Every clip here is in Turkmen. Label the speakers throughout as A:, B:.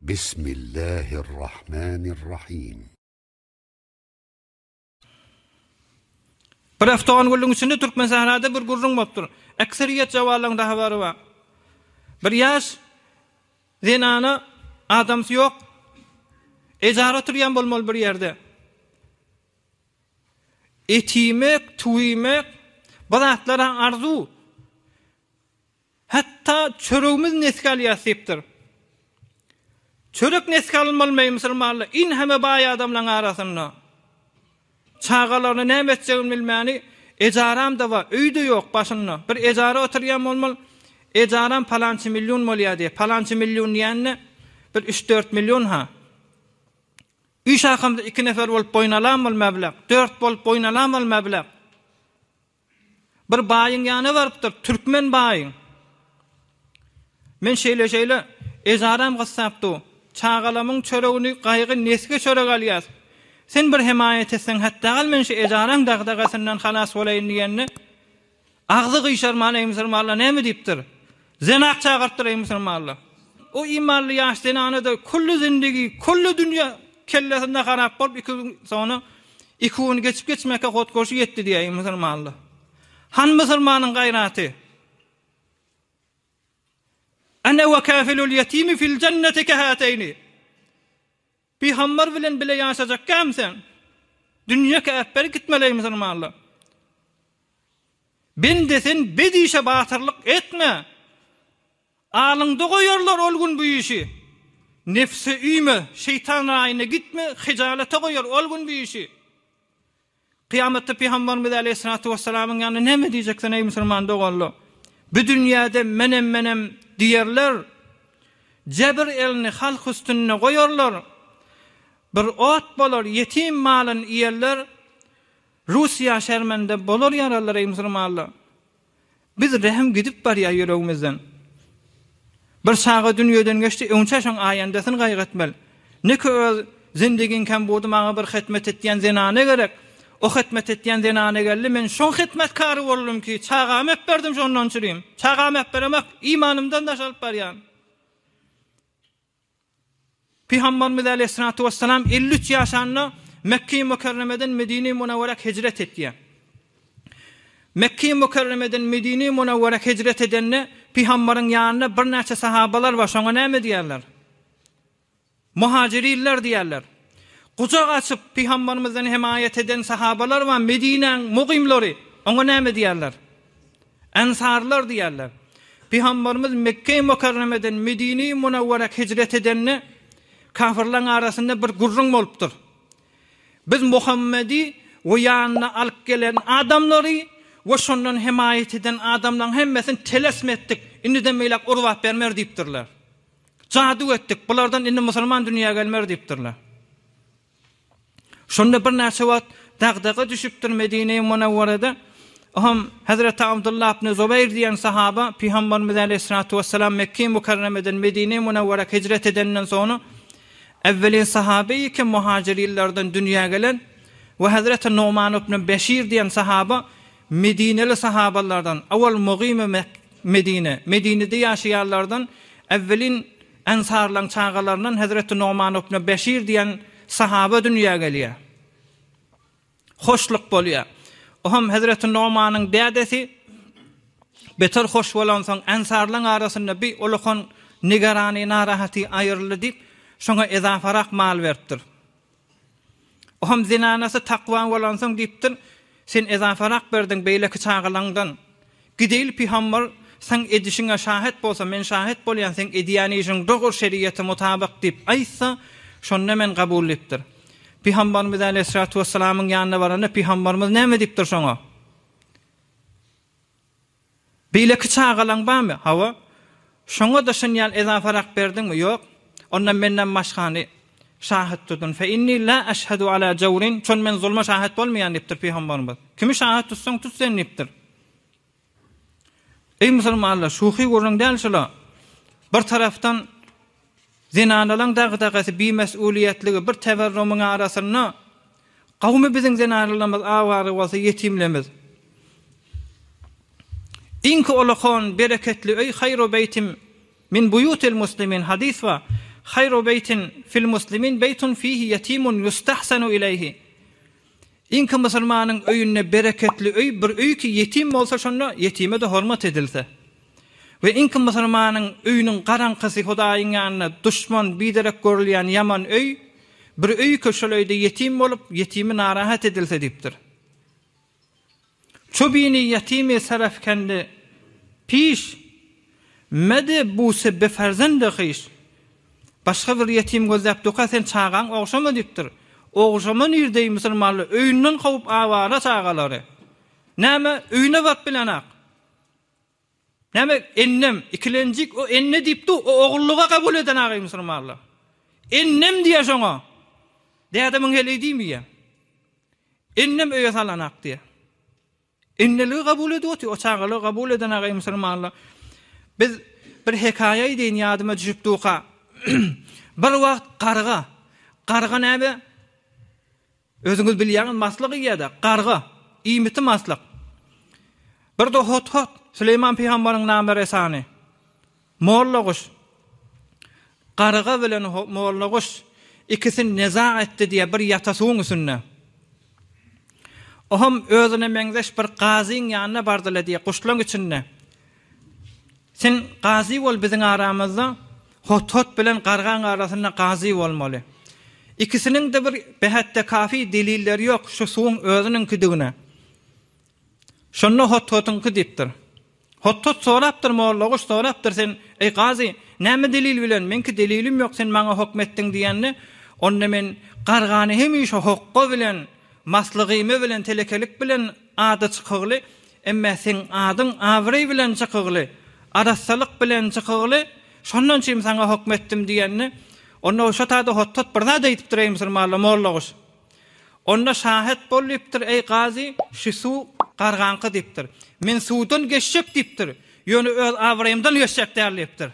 A: Bismillahirrahmanirrahim.
B: Bir haftadan güllüň içinde Türkmen sahrada bir gurrun bopdur. Ekseriyet jawalarynda habary bar. Bir ýaş zenana adamsy ýok. Ejara turýan bolmaly bir ýerde. Etimek, tuýmek, bazatlara arzu. Hatta çöregimiz neskal ýasypdyr. Çörek neskal bolmaly musulmanlar in heme baý adamlaryň arasynda. Çağalaryny näme etjegini bilmäni, ejaram da bar, öýde ýok başynda. Bir ejara oturýan bolmaly, ejaram palançy milyon bolýar diýip, palançy milyon ýanny bir 3-4 milyon ha. Üç akamda 2 nefer bolup boýnalan bol meblag, 4 bolup boýnalan bol meblag. Bir baýyň ýany barypdyr, türkmen baýyň. Men şeýle ejaram gassapdy. Çağalamyň çöregini gaýgy neske çöreg alýas. Sen bir himayet etsen hatta gal men şu ejaran dagdagasyndan halas bolaýyn diýenni agzy gyşarmaly musulmanlar näme diýipdir? Zenak çağırtdyr musulmanlar. O imanly ýaş zenany da kullu zindigi, kullu dünýä kellesinde garap bolup 2 gün sonra 2 gün geçip geçmeke hotgoşy ýetdi diýýär musulmanlar. Han musulmanyň gaýraty. Ana wa kafilul yetimi fil cenneti kahatayni. Peygamber bilen bile ýaşajakam sen. Dünýäke äpber gitmeley musulmanlar. Ben desen bedişe batyrlyk etme. Alynda goýarlar ol gün bu işi. Nefse üýme, şeytan raýyna gitme, hijalata goýar ol gün bu işi. Kıyametde Peygamberimiz Aleyhissalatu vesselam'ın ýanyna näme diýjeksen ey musulman dogally? Bu dünýäde menem diýerler. Jebir elini halk üstüne goýarlar. Bir ot bolar, yetim malyn iýerler. Russiýa şermende bolar ýarallar ey musulmanlar. Biz rehem gidip barýar ýüregimizden. Bir saga dünýeden geçdi, öňçe şoň aýandasyny gaýgatmel. Näke öz zindigin kem boldy, maňa bir hyzmet etýän zenane gerek. O hyzmet etýän zenane geldi, men şoň hyzmetkary boldum ki, çağamy berdim şondan çyrym. Çağamy beremek imanymdan da şalyp barýan. Peygamberimiz Aleyhissalatu vesselam 53 ýaşanda Mekke-i Mükerreme'den Medine-i Munawwara hicret etdi. Mekke-i Mükerreme'den Medine-i Munawwara hicret edenne Peygamberin ýanyna bir näçe sahabalar var, şoňa näme diýerler? Muhaciriller diýerler. Gucak açyp Peygamberimizden himayet eden sahabalar var, Medine'ň mugimleri. Oňa näme diýerler? Ensarlar diýerler. Peygamberimiz Mekke-i Mükerreme'den Medine-i Munawwara hicret edenne kafirlaryň arasynda bir gurrun bolupdyr. Biz Muhammedi we ýanyna alyp gelen adamlary we şondan himayet eden adamlaryň hemmesini telesme etdik. Indi demeýlek urwap bermer diýipdirler. Jadu etdik. Bulardan indi musulman dünýäge gelmer diýipdirler. Şonda bir näçe wagt dagdaga düşüpdir Medine-i Munawwarada. Hazreti Abdullah ibn Zubayr diýen sahaba Peygamberimiz Aleyhissalatu vesselam Mekke-i Mükerreme'den Medine-i Munawwara hicret edenden sonra evvelin sahabe-i ki muhacirlerden dünýäge gelen ve Hazreti Numan ibn Beşir diýen sahaba Medineli sahabalardan awal muqime Medine'de ýaşaýarlardan evvelin ensarlaryň çağalaryndan Hazreti Numan ibn Beşir diýen sahaba dünýäge gelýär. Hoşluk bolýar. Hazreti Numan'ın dädesi beter hoş bolan soň ensarlaryň arasynda bir ulukon nigarany narahaty aýryldy diýip şoňa ezafarak mal beripdir. Zinanasy takwa bolan soň diýipdir, sen ezafarak berdin beýleki çağalaňdan. Gideyl Peygamber sen edişiňe şahit bolsa, men şahit bolýan, sen edýän işiň dogur şeriýete mutabyk diýip aýtsa, şonda men kabul etdir. Peygamberimiz Aleyhissalatu vesselam'ın ýanyna baranda Peygamberimiz näme diýipdir şoňa? Beýleki çağalaň barmy? Hawa. Şoňa da sen ýal ezafarak berdinmi? Ýok. Ondan menden başgany şahit tutun. Fe inni la ashhadu ala jawrin. Çon men zulma şahit bolmaýan diýipdir Peygamberimiz. Kimi şahit tutsaň tut sen diýipdir. Ey musulmanlar, şuhy görüň däl şola. Bir taraftan zinanalan dagdagasy bir mesuliyetligi bir teverrumyň arasynda gawmy biziň zinanalarymyz awary bolsa yetimlemiz. İnki olakon bereketli ey hayru beytim min buyutil muslimin hadis va hayru beytin fil muslimin beytun fihi yetimun yustahsanu ileyhi. İnki musulmanın öyünne bereketli öy, bir öy ki yetim olsa şonda yetime de hormat edilse. Ve inki musulmanın öyünün qarankısı Hudaýyň ýanyna düşman biderek görülýän yaman öy, bir öy köşelöýde yetim bolup yetimi narahat edilse dipdir. Çobini yetimi sarafkendi piş mede bu sebbe ferzende qiş. Başga bir yetim gözläp doka sen çağan oğşama dipdir. Oğşama nirdeý musulmanlar öýünden gowy awara çağalary. Näme öýüne bat bilenak. Näme ennem ikilenjik o enne dipdi o oğulluğa kabul eden agay musulmanlar. Ennem diýe şoňa. Dädemiň heli diými? Ennem öýe salanak diýe. Enneli kabul edýär, o çağaly kabul eden agay musulmanlar. Biz bir hekaýa diýen ýadyma düşüp duka. Bir wagt qarga näme? Özüňiz bilýän maslagy ýa-da qarga, iýmiti maslak. Bir de hot Süleyman Peygamberin namı resani. Mollaguş. Qarga bilen mollaguş ikisini neza etdi diye bir yatasuğun üstünde. Oham özüne meňzeş bir gazyň ýanyna bardylar diye kuşlaň içinde. Sen gazy bol biziň aramyzda hot bilen qargaň arasynda gazy bolmaly. İkisinin de bir behatte kafi delilleri yok şu suğun özünün kidigine. Şonno hotun kidipdir. Hot sorapdyr mollaguş sorapdyr sen ey gazy näme delil bilen menki delilim yok sen maňa hukmetdiň diýenni onne men qargany hemişe hokko bilen maslagymy bilen telekelik bilen ady çykygly emma sen adyň awry bilen çykygly arasalyk bilen çykygly şondan çym saňa hukmetdim diýenni onda o şatada hot birna diýip durýar musulmanlar mollaguş. Onda şahit bolypdyr ey gazy şu su qarganqy dipdir. Men suwdan geçip dipdir. Ýöne öz awrymdan geçip därlepdir.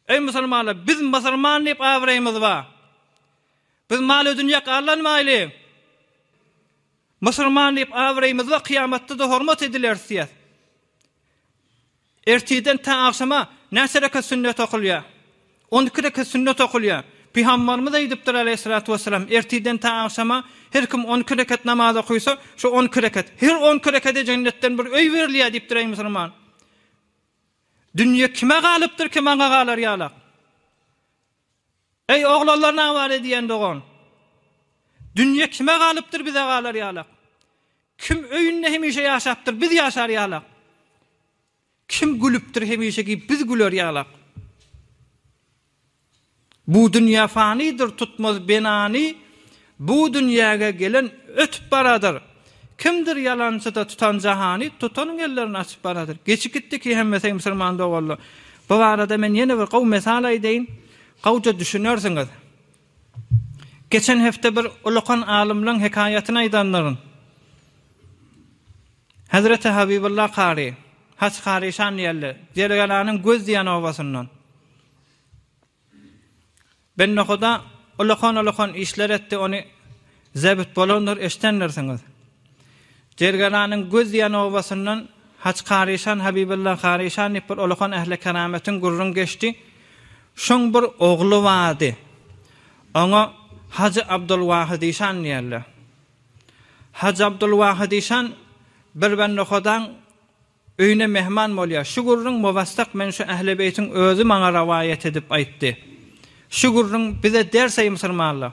B: Ey musulmanlar biz musulman diýip awrymyz ba. Biz maly dünýä garlanmaýly. Musulman diýip awrymyz ba kıyamatda da hormat edilersiýär. Ertiden ta akşama näse rekat sünnet okylýar. 12 rekat sünnet okylýar. Peygamberimiz aýdypdyr aleyhissalatu vesselam ertiden ta akşama her kim 12 rekat namaz okuysa şu 12 rekat her 12 rekate cennetten bir öý berilýär diýipdir ey musulman. Dünýä kime galypdyr kime galar ýalak. Ey oglanlaryna bar ediýen dogan. Dünýä kime galypdyr bize galar ýalak. Kim öýünde hemişe ýaşapdyr biz ýaşar ýalak. Kim gülüpdir hemişe ki biz güler ýalak. Bu dünýä fanidir tutmaz benani. Bu dünýäge gelen ötüp baradyr. Kimdir ýalançy da tutan jahany, tutanyň ellerini açyp baradyr. Geçip gitdi ki hemmesi musulman dogalla. Bu arada men ýene bir gaw mesala edeýin. Gawja düşünersiňiz. Geçen hefte bir ulukan alimlaryň hekaýatyny aýdanlaryň. Hazreti Habibullah Qari, Haç Qari şan ýerli, Jergalanyň göz diýen owasyndan. Ben nohuda ulukan işler etdi, onu zebit bolanlar eştenlersiňiz. Jergalanyň göz diýen owasyndan Haç Qari şan Habibullah Qari şan bir ulukan ähli kerametin gurrun geçdi. Şoň bir ogly wady. Ona Hacı Abdulwahid şan ýerli. Hacı Abdulwahid şan bir ben nohudan öýüne mehman bolýar. Şu gurrun muwassak men şu ähli beytiň özü maňa rawaýat edip aýtdy. Şu gurrun bize derse musulmanlar.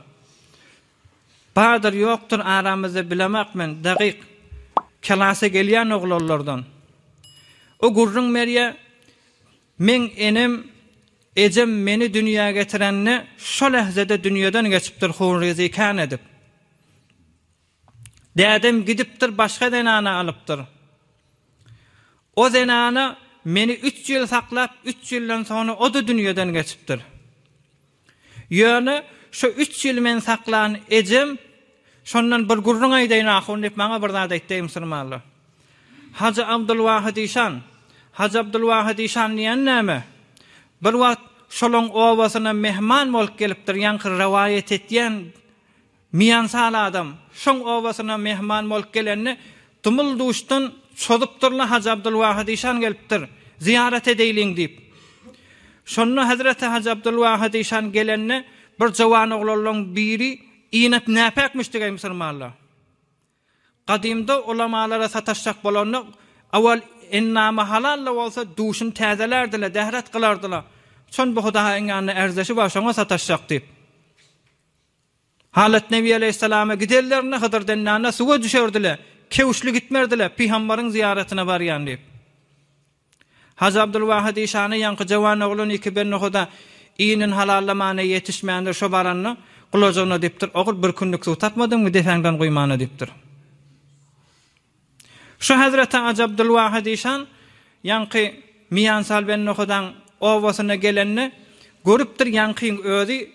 B: Badir yoktur aramızda bilemek men daqiq kelase gelýän oglanlardan. O gurrun merýe men enem ejem meni dünýäge getirenne şu lehzede dünýeden geçipdir hurrizi kan edip. Dädem gidipdir başga denana alypdyr. O denana meni 3 ýyl saklap 3 ýyldan soňra o da dünýeden geçipdir. Ýöne şu 3 ýyl men saklan ejem şondan bir gurrun aýdaýyn ahun diýip maňa bir zat aýtdy musulmanlar. Hacı Abdulwahid şan diýen näme? Bir wagt şolaň owasyna mehman bolup gelipdir, ýanky rawaýat etýän miýansal adam. Şoň owasyna mehman bolup gelenni tumul duşdan çodup durla Hacı Abdulwahid şan gelipdir, ziyaret edeýliň diýip. Şonda Hazreti Hacı Abdülvahid işan gelenne bir jawan oglorlaryň biri iňet näpekmiş diýen musulmanlar. Qadimda ulamalara sataşak bolanlar awal ennama halal bolsa duşun täzelerdiler, dehret kılardılar. Şon bu Hudaýyň ýanyna erzeşi bar, şoňa sataşak diýip. Halat Nebi Aleyhisselam'a giderlerine Hıdır dennana suwa düşerdiler. Kewşli gitmerdiler. Peygamberin ziyaretine barýan diýip. Hacı Abdülvahid işany ýanky jawan oglun iki ben nohuda iýinin halallamana ýetişmändir şo baranny gulajagyna diýipdir. Ogul bir günlük suw tapmadymmy defäňden goýmana diýipdir. Şu Hazreti Hacı Abdülvahid işan ýanky miýan sal ben nohudan owasyna gelenni görüpdir ýankyň özi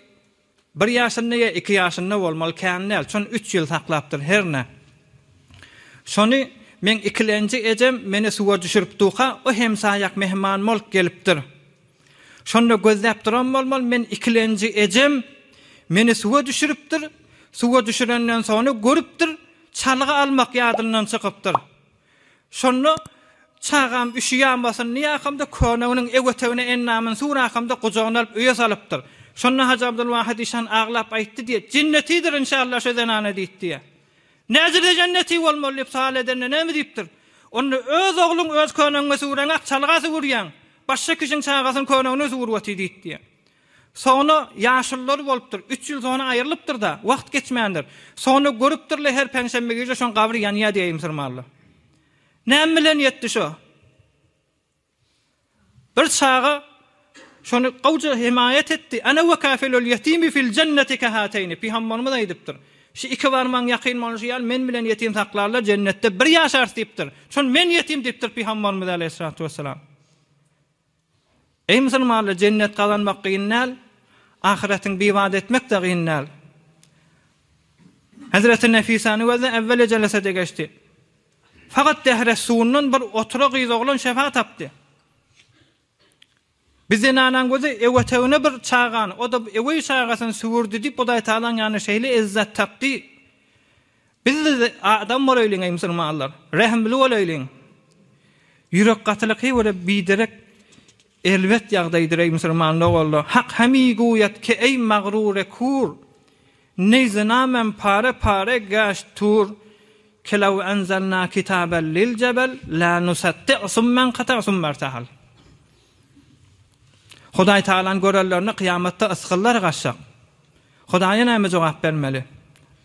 B: 1 ýaşynda ýa 2 ýaşynda bolmaly känel. Şonu 3 ýyl saklapdyr herne. Şonu men ikilenji ejem meni suwa düşürüp duha o hem sayak mehman molk gelipdir. Şonda gözläp duran bolmaly men ikilenji ejem meni suwa düşürüpdir. Suwa düşürenden sonra görüpdir çalygy almak ýadyndan çykypdyr. Şonu çağam üşüýänbasyň niýakamda konanyň ewetewine ennamyň surakamda gojagyna alyp öýe salypdyr. Şonda Hacı Abdülvahid işan aglap aýtdy diýe cennetidir inşallah şu zanana diýdi. Näzirde cenneti bolmaly diýip sual edenne näme diýipdir? Onu öz ogluň öz konanyňa suraňa çalgasy gurýan. Başga kişiň çağasyny konanyna surwaty diýdi. Sonra ýaşyllar bolupdyr. 3 ýyl sonra aýrylypdyr da, wagt geçmändir. Sonra görüpdirler her peňşembe gece şoň gabry ýanýa diýip musulmanlar. Näme bilen ýetdi şo? Bir çağa şonu gowja himayet etdi. Ana we kafilul yetimi fil cenneti kahatayni. Peygamberimiz aýdypdyr. Şu iki barmaň ýakyn bolýar, men bilen yetim saklarlar cennetde bir ýaşar diýipdir. Şon men yetim diýipdir Peygamberimiz aleyhissalatu vesselam. Ey musulmanlar, cennet kazanmak gynynal, ahiretiň biwad etmek de gynynal. Hazreti Nefisany we evvel jelesede geçdi. Fakat dehresunun bir otura gyzoglan şefaat tapdy. Bizden anan gözi ewetewine bir çağan, o da ewe çağasyny süwürdi diýip Hudaý Taala ýany şeýle izzet tapdy. Biz de adam bolaylyň ey musulmanlar, rahimli bolaylyň. Ýürek gatlyky we biderek elbet ýagdaýdyr ey musulmanlar boldy. Hak hemi goýat ki ey magrure kur, neyzinamen pare pare gaştur, kelaw anzalna kitaban lil jabal la nusaddi'sum man qata'sum martahal. Hudaý Taala'nın görellerini kıyamatda ısgyllar gaşak. Hudaýa näme jogap bermeli?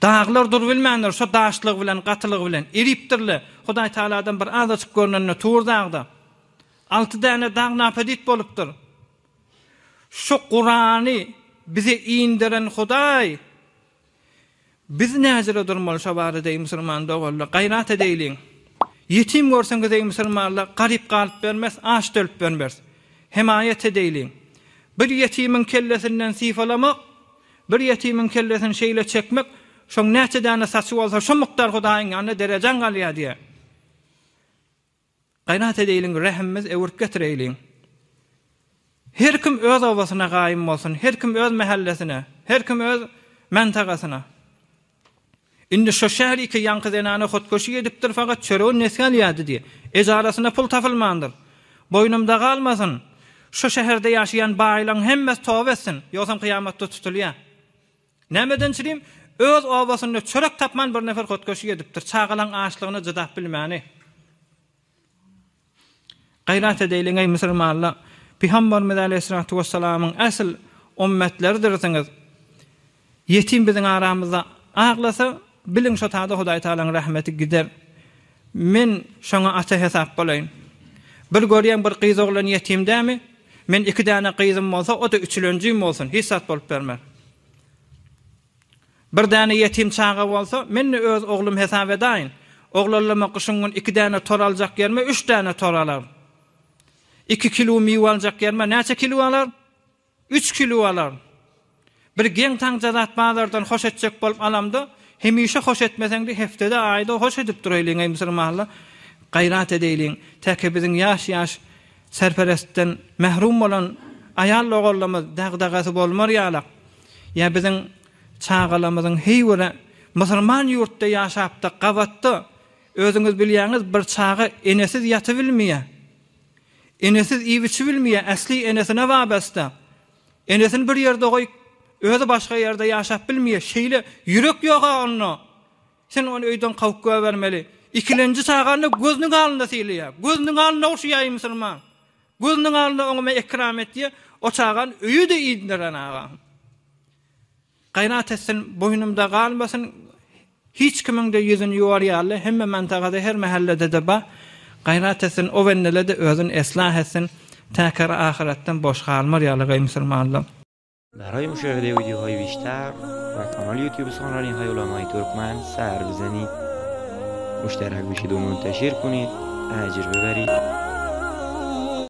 B: Dağlar dur bilmändir, şu daşlyk bilen, gatylyk bilen eripdirler. Hudaý Taala'dan bir az açyp görnende tur dağda. 6 däne dağ napedit bolupdyr. Şu Kur'any bize indiren Hudaý biz näzire durmaly şu barada musulman dogully gaýrat edeýliň. Yetim görseňiz ey musulmanlar garyp galyp bermez, aç dölüp bermez. Himayet edeýliň. Bir yetimiň kellesinden sifalamak, bir yetimiň kellesini şeýle çekmek, şoň näçe däne saçy bolsa şo mukdar Hudaýyň ýanyna derejen galýar diýe. Gaýrat edeýliň, rahimimiz ewirk getireyliň. Her kim öz owasyna gaýym bolsun, her kim öz mahallesine, her kim öz mentagasyna. Indi şo şähri ki ýanky zenany hotkoşy edipdir fakat çöreğin nesgal ýady diýe. Ejarasyna pul tapylmandyr. Boynumda galmasyn. Şu şehirde ýaşaýan baýlaň hemmesi tawba etsin, ýoksam kıyamatda tutulýar. Nämeden çyryp öz owasyny çörek tapman bir nefer hotkoşy edipdir. Çağalan aşlygyny jydap bilmäni. Gaýrat edeýliň ey musulmanlar. Peygamberimiz aleyhissalatu vesselamyň asl ummetleridirsiňiz. Yetim biziň aramyzda aglasa bilin şo taýda Hudaý Taalaň rahmeti gider. Men şoňa ata hesap bolaýyn. Bir görýän bir gyz oglan yetimdämi? Men 2 däne gyzym bolsa, o da 3-nji bolsun, hissat bolup bermer. Bir däne yetim çağa bolsa, men öz oglum hesap edaýyn. Oglanlama gyşyňyň 2 däne tor aljak ýerme 3 däne tor alar. 2 kilo miwa aljak ýerme näçe kilo alar? 3 kilo alar. Bir geň taňja zat bazardan hoş etjek bolup alamda, hemişe hoş etmeseňdi heftede aýda hoş edip duraylyň ey musulmanlar. Gaýrat edeýliň, täke biziň ýaş serperestden mehrum bolan aýal ogallamyz dagdagasy bolmar ýalak. Ya biziň çağalamyzyň heýwere musulman ýurtda ýaşapda gawatda özüňiz bilýäňiz bir çağı enesiz ýaty bilmeýär. Enesiz iwiçi bilmeýär, äsli enesine wabasta. Enesini bir ýerde goýup, özü başga ýerde ýaşap bilmeýär. Şeýle ýürek ýoga onda. Sen onu öýden kawup bermeli. İkilenci çağanda gözünün alında silýär. Gözünün alında oşýaý musulman. Gözünün alında oňa ikram etdi. O çağan öýü de iýdiren ağa. Gaýrat etsin, boýnumda galmasyn. Hiç kimin de ýüzüni ýuwarýarly, hemme mantagada, her mahallede de ba. Gaýrat etsin, o wennele de özüni eslah etsin. Täkär ahiretden boş galmarýarly musulmanlar.
C: برای مشاهده ویدیوهای بیشتر و کانال یوتیوب سخنرانی های علمای ترکمن سر بزنید، مشترک بشید و منتشر کنید، اجر ببرید.